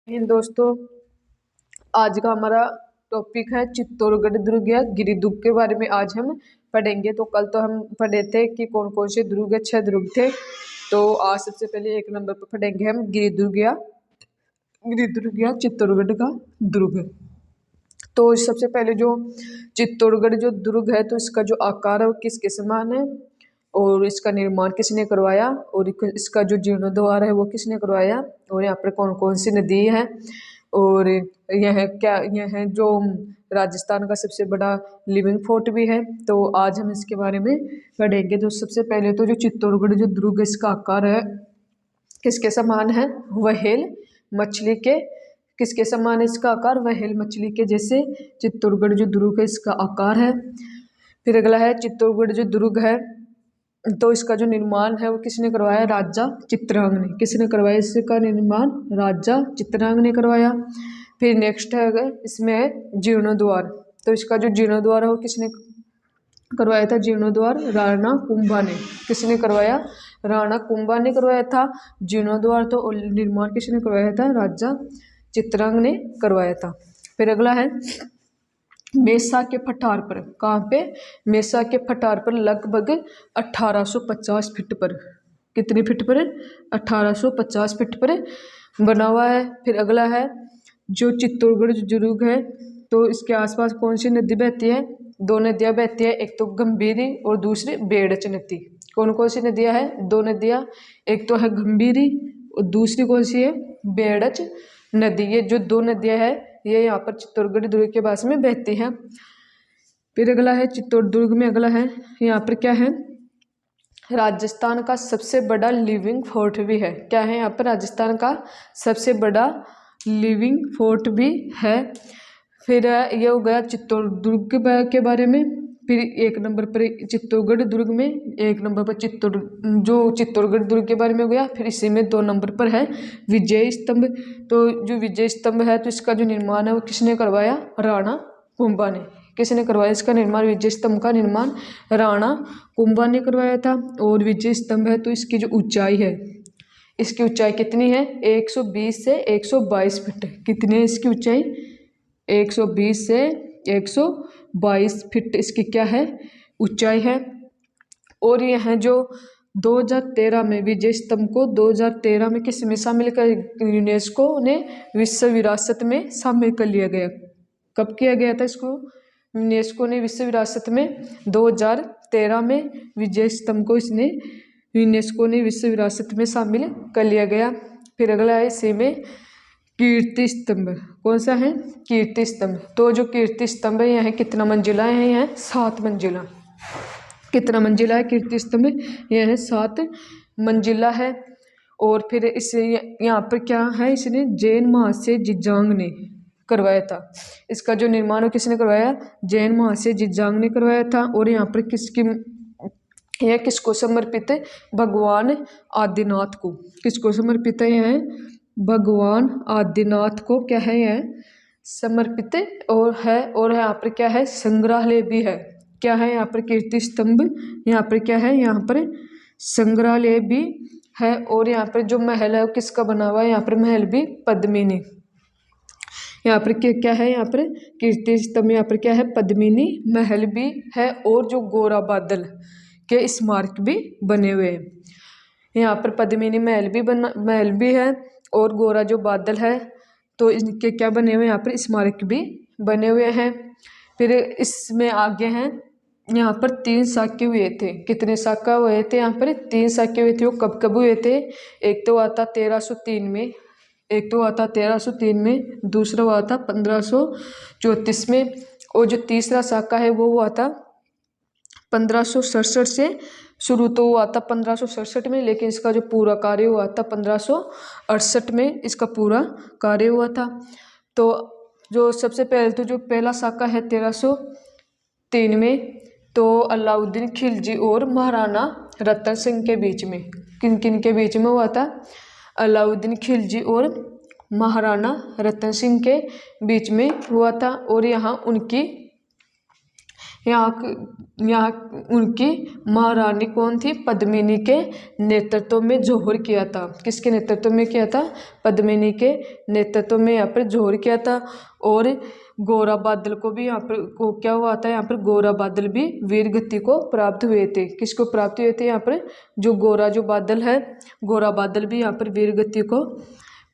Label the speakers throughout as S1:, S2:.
S1: इन दोस्तों, आज का हमारा टॉपिक है चित्तौड़गढ़ दुर्ग या गिरिदुर्ग के बारे में आज हम पढ़ेंगे। तो कल तो हम पढ़े थे कि कौन कौन से दुर्ग, 6 दुर्ग थे। तो आज सबसे पहले 1 नंबर पर पढ़ेंगे हम गिरिदुर्ग या चित्तौड़गढ़ का दुर्ग। तो सबसे पहले जो चित्तौड़गढ़ जो दुर्ग है, तो इसका जो आकार है वो किसके समान है और इसका निर्माण किसने करवाया और इसका जो जीर्णोद्वार है वो किसने करवाया और यहाँ पर कौन कौन सी नदी है और यह जो राजस्थान का सबसे बड़ा लिविंग फोर्ट भी है। तो आज हम इसके बारे में पढ़ेंगे। तो सबसे पहले तो जो चित्तौड़गढ़ जो दुर्ग है, इसका आकार है किसके समान है? व्हेल मछली के। किसके समान है इसका आकार? व्हेल मछली के जैसे चित्तौड़गढ़ जो दुर्ग है इसका आकार है। फिर अगला है चित्तौड़गढ़ जो दुर्ग है, तो इसका जो निर्माण है वो किसने करवाया? राजा चित्रांग ने। किसने करवाया इसका निर्माण? राजा चित्रांग ने करवाया। फिर नेक्स्ट है इसमें है जीर्णोद्वार। तो इसका जो जीर्णोद्वार है वो किसने करवाया था? जीर्णोद्वार राणा कुंभा ने। किसने करवाया? राणा कुंभा ने करवाया था जीर्णोद्वार। तो निर्माण किसने करवाया था? राजा चित्रांग ने करवाया था। फिर अगला है मेसा के पठार पर। कहाँ पे? मेसा के पठार पर लगभग 1850 फीट पर। कितनी फीट पर? 1850 फीट पर बना हुआ है। फिर अगला है जो चित्तौड़गढ़ दुर्ग है, तो इसके आसपास कौन सी नदी बहती है? 2 नदियाँ बहती है, एक तो गंभीरी और दूसरी बेड़च नदी। कौन कौन सी नदियाँ हैं? 2 नदियाँ, एक तो है गंभीरी और दूसरी कौन सी है? बेड़च नदी। ये जो 2 नदियाँ हैं ये यहाँ पर चित्तौड़गढ़ दुर्ग के पास में बहती हैं। फिर अगला है चित्तौड़गढ़ में अगला है यहाँ पर क्या है? राजस्थान का सबसे बड़ा लिविंग फोर्ट भी है। क्या है यहाँ पर? राजस्थान का सबसे बड़ा लिविंग फोर्ट भी है। फिर ये हो गया चित्तौड़गढ़ के बारे में। फिर 1 नंबर पर चित्तौड़गढ़ दुर्ग में 1 नंबर पर चित्तौड़गढ़ दुर्ग के बारे में हो गया। फिर इसी में 2 नंबर पर है विजय स्तंभ। तो जो विजय स्तंभ है, तो इसका जो निर्माण है वो किसने करवाया? राणा कुंभा ने। किसने करवाया इसका निर्माण? विजय स्तंभ का निर्माण राणा कुंभा ने करवाया था। और विजय स्तंभ है तो इसकी जो ऊंचाई है, इसकी ऊंचाई कितनी है? 120 से 122 फीट। कितनी है इसकी ऊंचाई? 120 से 122 फीट इसकी क्या है? ऊंचाई है। और यह जो 2013 में विजय स्तंभ को 2013 में किस में शामिल कर यूनेस्को ने विश्व विरासत में शामिल कर लिया गया? कब किया गया था इसको? यूनेस्को ने विश्व विरासत में 2013 में विजय स्तंभ को इसने यूनेस्को ने विश्व विरासत में शामिल कर लिया गया। फिर अगला है इसी में कीर्ति स्तंभ। कौन सा है? कीर्ति स्तंभ। तो जो कीर्ति स्तंभ है यह कितना मंजिला है? यह 7 मंजिला। कितना मंजिला है कीर्ति स्तंभ? यह 7 मंजिला है। और फिर इसे यहाँ पर क्या है? इसने जैन महर्षि जिजांग ने करवाया था। इसका जो निर्माण किसने करवाया? जैन महर्षि जिजांग ने करवाया था। और यहाँ पर यह किसको समर्पित है? भगवान आदिनाथ को। किसको समर्पित है? यह भगवान आदिनाथ को क्या है? यह समर्पित और यहाँ पर क्या है? संग्रहालय भी है। क्या है यहाँ पर? कीर्ति स्तंभ यहाँ पर क्या है? यहाँ पर संग्रहालय भी है। और यहाँ पर जो महल है वो किसका बना हुआ है? यहाँ पर महल भी पद्मिनी। यहाँ पर क्या है? यहाँ पर कीर्ति स्तंभ यहाँ पर क्या है? पद्मिनी महल भी है। और जो गोरा बादल के स्मारक भी बने हुए हैं। यहाँ पर पद्मिनी महल भी है और गोरा जो बादल है तो इनके क्या बने हुए? यहाँ पर स्मारक भी बने हुए हैं। फिर इसमें आगे हैं यहाँ पर 3 साक्य हुए थे। कितने साक्य हुए थे? यहाँ पर 3 साक्य हुए थे। वो कब कब हुए थे? एक तो आता 1303 में, एक तो आता 1303 में, दूसरा हुआ था 1534 में और जो तीसरा साका है वो हुआ था 1567 से। शुरू तो हुआ था 1567 में, लेकिन इसका जो पूरा कार्य हुआ था 1568 में इसका पूरा कार्य हुआ था। तो जो सबसे पहले तो जो पहला साका है 1303 में, तो अलाउद्दीन खिलजी और महाराणा रतन सिंह के बीच में, किन किन के बीच में हुआ था? अलाउद्दीन खिलजी और महाराणा रतन सिंह के बीच में हुआ था। और यहाँ उनकी यहाँ उनकी महारानी कौन थी? पद्मिनी के नेतृत्व में जोहर किया था। किसके नेतृत्व में किया था? पद्मिनी के नेतृत्व में यहाँ पर जोहर किया था। और गोरा बादल को भी यहाँ पर को क्या हुआ था? यहाँ पर गोरा बादल भी वीर गति को प्राप्त हुए थे। किसको प्राप्त हुए थे? यहाँ पर जो बादल है, गोरा बादल भी यहाँ पर वीर गति को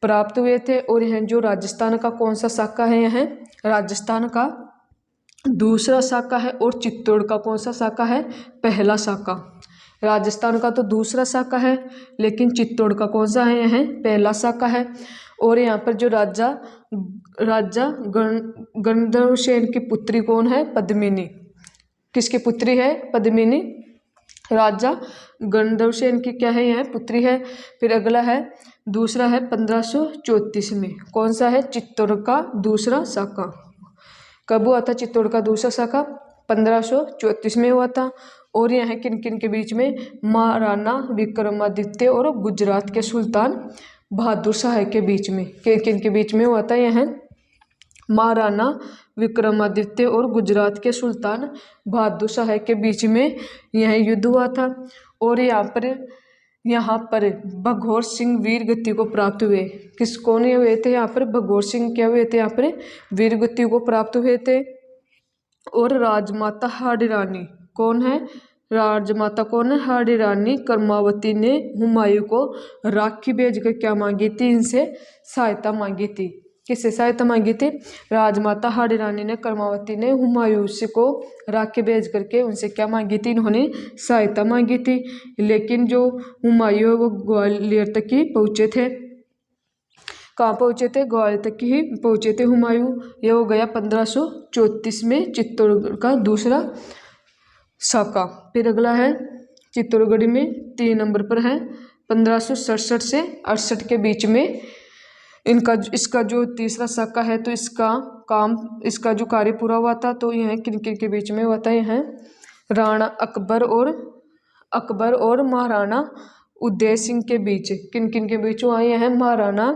S1: प्राप्त हुए थे। और यह जो राजस्थान का कौन सा शाखा है? यह राजस्थान का दूसरा शाखा है। और चित्तौड़ का कौन सा शाखा है? पहला शाखा। राजस्थान का तो दूसरा शाखा है, लेकिन चित्तौड़ का कौन सा है? यह पहला शाखा है। और यहाँ पर जो राजा गणधर्वसेन की पुत्री कौन है? पद्मिनी। किसकी पुत्री है? पद्मिनी राजा गणधर्वसेन की क्या है? यह पुत्री है। फिर अगला है, दूसरा है 1534 में। कौन सा है? चित्तौड़ का दूसरा शाखा। कब हुआ था चित्तौड़ का दूसरा शाखा? 1534 में हुआ था। और यह किन किन के बीच में? महाराणा विक्रमादित्य और गुजरात के सुल्तान बहादुर शाह के बीच में। किन किन के बीच में हुआ था? यह महाराणा विक्रमादित्य और गुजरात के सुल्तान बहादुर शाह के बीच में यह युद्ध हुआ था। और यहाँ पर भगौर सिंह वीर गति को प्राप्त हुए। किस कौन हुए थे? यहाँ पर भगौर सिंह क्या हुए थे? यहाँ पर वीर गति को प्राप्त हुए थे। और राजमाता हाड़ी रानी कौन है? राजमाता कौन है? हाड़ी रानी कर्मावती ने हुमायूं को राखी भेजकर क्या मांगी थी? इनसे सहायता मांगी थी। किससे सहायता मांगी थी? राजमाता हाड़ी रानी ने कर्मावती ने हुमायूं को राखी भेज करके उनसे क्या मांगी थी? इन्होंने सहायता मांगी थी। लेकिन जो हुमायूं वो ग्वालियर तक ही पहुँचे थे। कहाँ पहुँचे थे? ग्वालियर तक ही पहुँचे थे हुमायूं। यह हो गया 1534 में चित्तौड़गढ़ का दूसरा शाखा। फिर अगला है चित्तौड़गढ़ में 3 नंबर पर है 1567 से 68 के बीच में इसका जो तीसरा शाखा है, तो इसका जो कार्य पूरा हुआ था। तो यह किन किन के बीच में हुआ था? यह राणा अकबर और महाराणा उदय सिंह के बीच। किन किन के बीच हुआ? यह महाराणा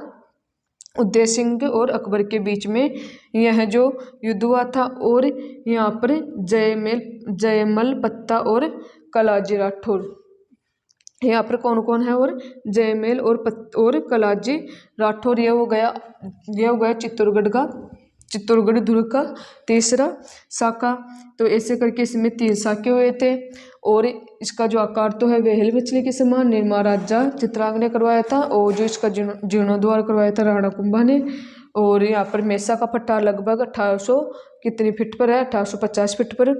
S1: उदय सिंह और अकबर के बीच में यह जो युद्ध हुआ था। और यहाँ पर जयमल पत्ता और कलाजी राठौर, यहाँ पर कौन कौन है? और जयमेल और कलाजी राठौर। यह हो गया चित्तौड़गढ़ दुर्ग का तीसरा शाखा। तो ऐसे करके इसमें 3 शाखे हुए थे। और इसका जो आकार तो है व्हेल मछली के समान। निर्माण राजा चित्रांग ने करवाया था। और जो इसका जीर्णोद्धार करवाया था राणा कुंभा ने। और यहाँ पर मेसा का पट्टा लगभग 1800 कितनी फीट पर है? 1850 फीट पर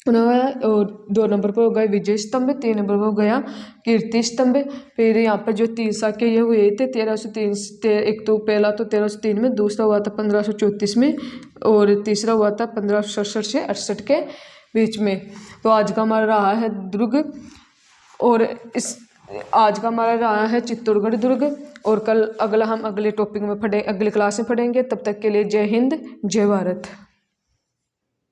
S1: बनाया। और 2 नंबर पर हो गया विजय स्तंभ, 3 नंबर पर हो गया कीर्ति स्तंभ। फिर यहाँ पर जो 3 शाखे ये हुए थे 1303, एक तो पहला तो 1303 में, दूसरा हुआ था 1534 में, और तीसरा हुआ था 1567 से 68 के बीच में। तो आज का हमारा रहा है दुर्ग, और आज का हमारा रहा है चित्तौड़गढ़ दुर्ग। और कल हम अगले टॉपिक में अगली क्लास में पढ़ेंगे। तब तक के लिए जय हिंद, जय भारत।